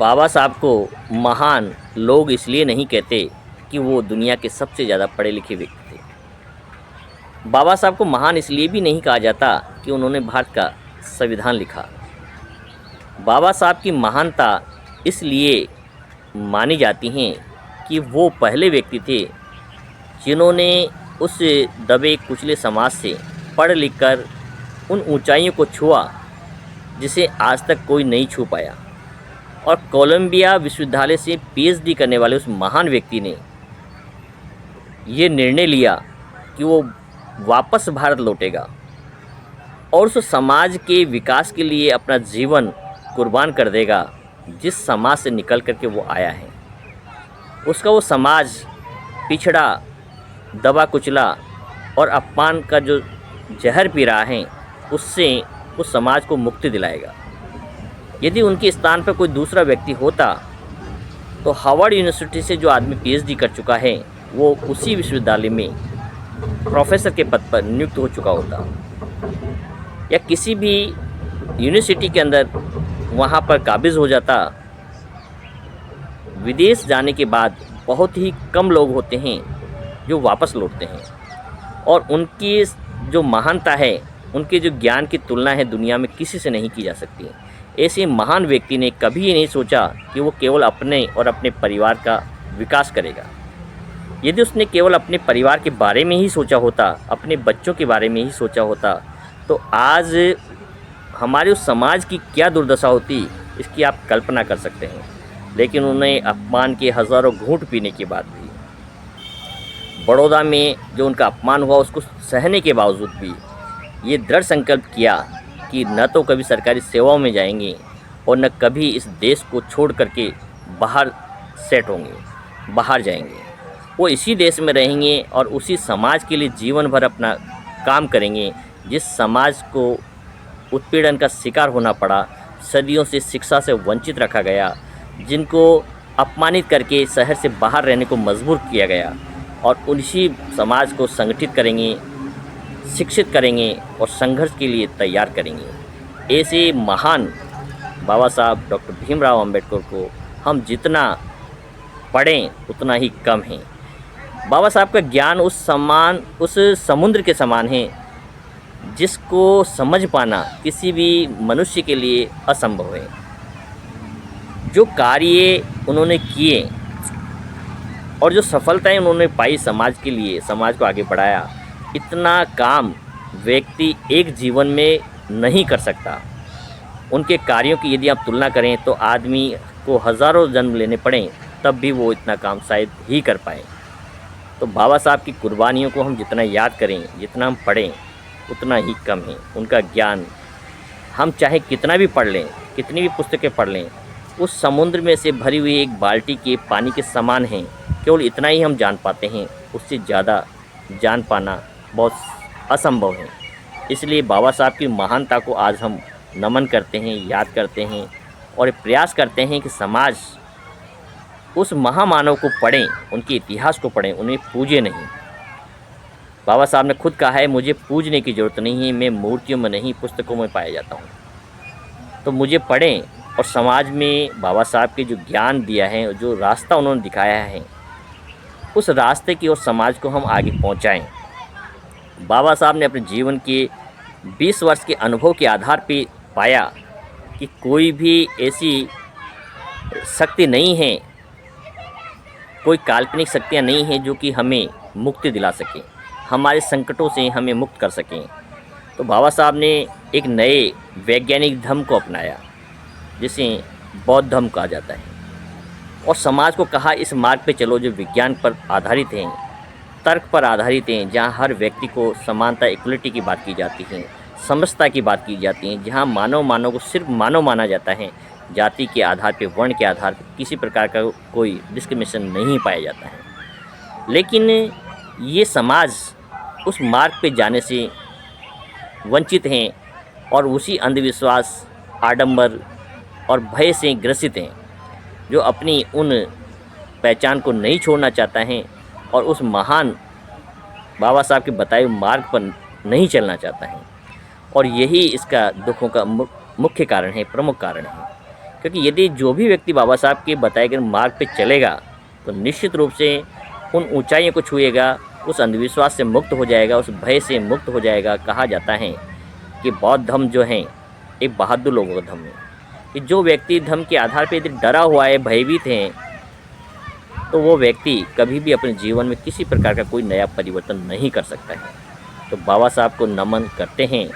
बाबा साहब को महान लोग इसलिए नहीं कहते कि वो दुनिया के सबसे ज़्यादा पढ़े लिखे व्यक्ति थे। बाबा साहब को महान इसलिए भी नहीं कहा जाता कि उन्होंने भारत का संविधान लिखा। बाबा साहब की महानता इसलिए मानी जाती हैं कि वो पहले व्यक्ति थे जिन्होंने उस दबे कुचले समाज से पढ़ लिख कर उन ऊंचाइयों को छुआ जिसे आज तक कोई नहीं छू पाया। और कोलंबिया विश्वविद्यालय से पीएचडी करने वाले उस महान व्यक्ति ने ये निर्णय लिया कि वो वापस भारत लौटेगा और उस समाज के विकास के लिए अपना जीवन कुर्बान कर देगा जिस समाज से निकल कर के वो आया है। उसका वो समाज पिछड़ा, दबा कुचला और अपमान का जो जहर पी रहा है उससे उस समाज को मुक्ति दिलाएगा। यदि उनके स्थान पर कोई दूसरा व्यक्ति होता तो हार्वर्ड यूनिवर्सिटी से जो आदमी पीएचडी कर चुका है वो उसी विश्वविद्यालय में प्रोफेसर के पद पर नियुक्त हो चुका होता, या किसी भी यूनिवर्सिटी के अंदर वहाँ पर काबिज हो जाता। विदेश जाने के बाद बहुत ही कम लोग होते हैं जो वापस लौटते हैं और उनकी जो महानता है, उनके जो ज्ञान की तुलना है दुनिया में किसी से नहीं की जा सकती। ऐसे महान व्यक्ति ने कभी ये नहीं सोचा कि वो केवल अपने और अपने परिवार का विकास करेगा। यदि उसने केवल अपने परिवार के बारे में ही सोचा होता, अपने बच्चों के बारे में ही सोचा होता, तो आज हमारे उस समाज की क्या दुर्दशा होती इसकी आप कल्पना कर सकते हैं। लेकिन उन्हें अपमान के हज़ारों घूंट पीने के बाद भी, बड़ौदा में जो उनका अपमान हुआ उसको सहने के बावजूद भी ये दृढ़ संकल्प किया कि न तो कभी सरकारी सेवाओं में जाएंगे और न कभी इस देश को छोड़ करके बाहर सेट होंगे, बाहर जाएंगे। वो इसी देश में रहेंगे और उसी समाज के लिए जीवन भर अपना काम करेंगे जिस समाज को उत्पीड़न का शिकार होना पड़ा, सदियों से शिक्षा से वंचित रखा गया, जिनको अपमानित करके शहर से बाहर रहने को मजबूर किया गया, और उसी समाज को संगठित करेंगे, शिक्षित करेंगे और संघर्ष के लिए तैयार करेंगे। ऐसे महान बाबा साहब डॉक्टर भीमराव अंबेडकर को हम जितना पढ़ें उतना ही कम है। बाबा साहब का ज्ञान उस समुद्र के समान है जिसको समझ पाना किसी भी मनुष्य के लिए असंभव है। जो कार्य उन्होंने किए और जो सफलताएं उन्होंने पाई समाज के लिए, समाज को आगे बढ़ाया, इतना काम व्यक्ति एक जीवन में नहीं कर सकता। उनके कार्यों की यदि आप तुलना करें तो आदमी को हज़ारों जन्म लेने पड़ें तब भी वो इतना काम शायद ही कर पाए। तो बाबा साहब की कुर्बानियों को हम जितना याद करें, जितना हम पढ़ें उतना ही कम है। उनका ज्ञान हम चाहे कितना भी पढ़ लें, कितनी भी पुस्तकें पढ़ लें, उस समुद्र में से भरी हुई एक बाल्टी के पानी के समान हैं। केवल इतना ही हम जान पाते हैं, उससे ज़्यादा जान पाना बहुत असंभव है। इसलिए बाबा साहब की महानता को आज हम नमन करते हैं, याद करते हैं और प्रयास करते हैं कि समाज उस महामानव को पढ़ें, उनके इतिहास को पढ़ें, उन्हें पूजे नहीं। बाबा साहब ने खुद कहा है, मुझे पूजने की ज़रूरत नहीं है, मैं मूर्तियों में नहीं पुस्तकों में पाया जाता हूँ। तो मुझे पढ़ें और समाज में बाबा साहब के जो ज्ञान दिया है, जो रास्ता उन्होंने दिखाया है, उस रास्ते की ओर समाज को हम आगे पहुँचाएँ। बाबा साहब ने अपने जीवन के 20 वर्ष के अनुभव के आधार पर पाया कि कोई भी ऐसी शक्ति नहीं है, कोई काल्पनिक शक्तियाँ नहीं हैं जो कि हमें मुक्ति दिला सकें, हमारे संकटों से हमें मुक्त कर सकें। तो बाबा साहब ने एक नए वैज्ञानिक धर्म को अपनाया जिसे बौद्ध धर्म कहा जाता है, और समाज को कहा इस मार्ग पे चलो जो विज्ञान पर आधारित हैं, तर्क पर आधारित हैं, जहाँ हर व्यक्ति को समानता, इक्वलिटी की बात की जाती है, समझता की बात की जाती है, जहाँ मानव को सिर्फ मानव माना जाता है, जाति के आधार पे, वर्ण के आधार पे किसी प्रकार का कोई डिस्क्रिमिनेशन नहीं पाया जाता है। लेकिन ये समाज उस मार्ग पे जाने से वंचित हैं और उसी अंधविश्वास, आडंबर और भय से ग्रसित हैं, जो अपनी उन पहचान को नहीं छोड़ना चाहता है और उस महान बाबा साहब के बताए हुए मार्ग पर नहीं चलना चाहता है। और यही इसका दुखों का मुख्य कारण है, प्रमुख कारण है। क्योंकि यदि जो भी व्यक्ति बाबा साहब के बताए गए मार्ग पे चलेगा तो निश्चित रूप से उन ऊंचाइयों को छुएगा, उस अंधविश्वास से मुक्त हो जाएगा, उस भय से मुक्त हो जाएगा। कहा जाता है कि बौद्ध धर्म जो है एक बहादुर लोगों का धर्म है, कि जो व्यक्ति धर्म के आधार पर यदि डरा हुआ है, भयभीत है, तो वो व्यक्ति कभी भी अपने जीवन में किसी प्रकार का कोई नया परिवर्तन नहीं कर सकता है। तो बाबा साहब को नमन करते हैं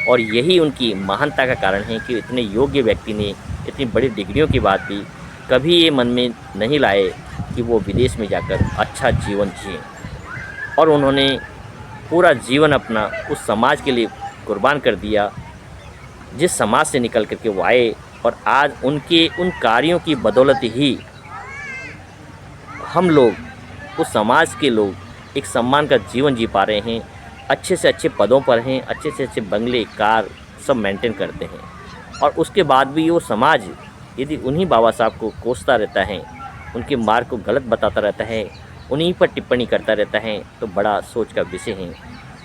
और यही उनकी महानता का कारण है कि इतने योग्य व्यक्ति ने इतनी बड़ी डिग्रियों के बाद भी कभी ये मन में नहीं लाए कि वो विदेश में जाकर अच्छा जीवन जिए, और उन्होंने पूरा जीवन अपना उस समाज के लिए कुर्बान कर दिया जिस समाज से निकल करके वो आए। और आज उनके उन कार्यों की बदौलत ही हम लोग, उस समाज के लोग एक सम्मान का जीवन जी पा रहे हैं, अच्छे से अच्छे पदों पर हैं, अच्छे से अच्छे बंगले, कार सब मेंटेन करते हैं। और उसके बाद भी वो समाज यदि उन्हीं बाबा साहब को कोसता रहता है, उनके मार्ग को गलत बताता रहता है, उन्हीं पर टिप्पणी करता रहता है, तो बड़ा सोच का विषय है।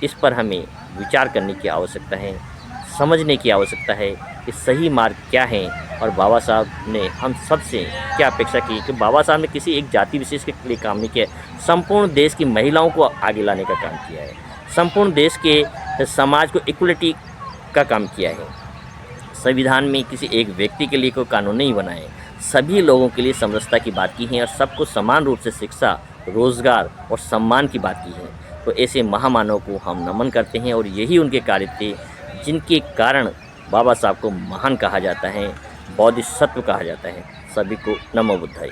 इस पर हमें विचार करने की आवश्यकता है, समझने की आवश्यकता है कि सही मार्ग क्या है और बाबा साहब ने हम सब से क्या अपेक्षा की। कि बाबा साहब ने किसी एक जाति विशेष के लिए काम नहीं किया, संपूर्ण देश की महिलाओं को आगे लाने का काम किया है, संपूर्ण देश के समाज को इक्वलिटी का काम किया है। संविधान में किसी एक व्यक्ति के लिए कोई कानून नहीं बनाए, सभी लोगों के लिए समरसता की बात की है और सबको समान रूप से शिक्षा, रोजगार और सम्मान की बात की है। तो ऐसे महामानव को हम नमन करते हैं और यही उनके कार्य थे जिनके कारण बाबा साहब को महान कहा जाता है, बौद्ध सत्व कहा जाता है। सभी को नमो बुद्धाय।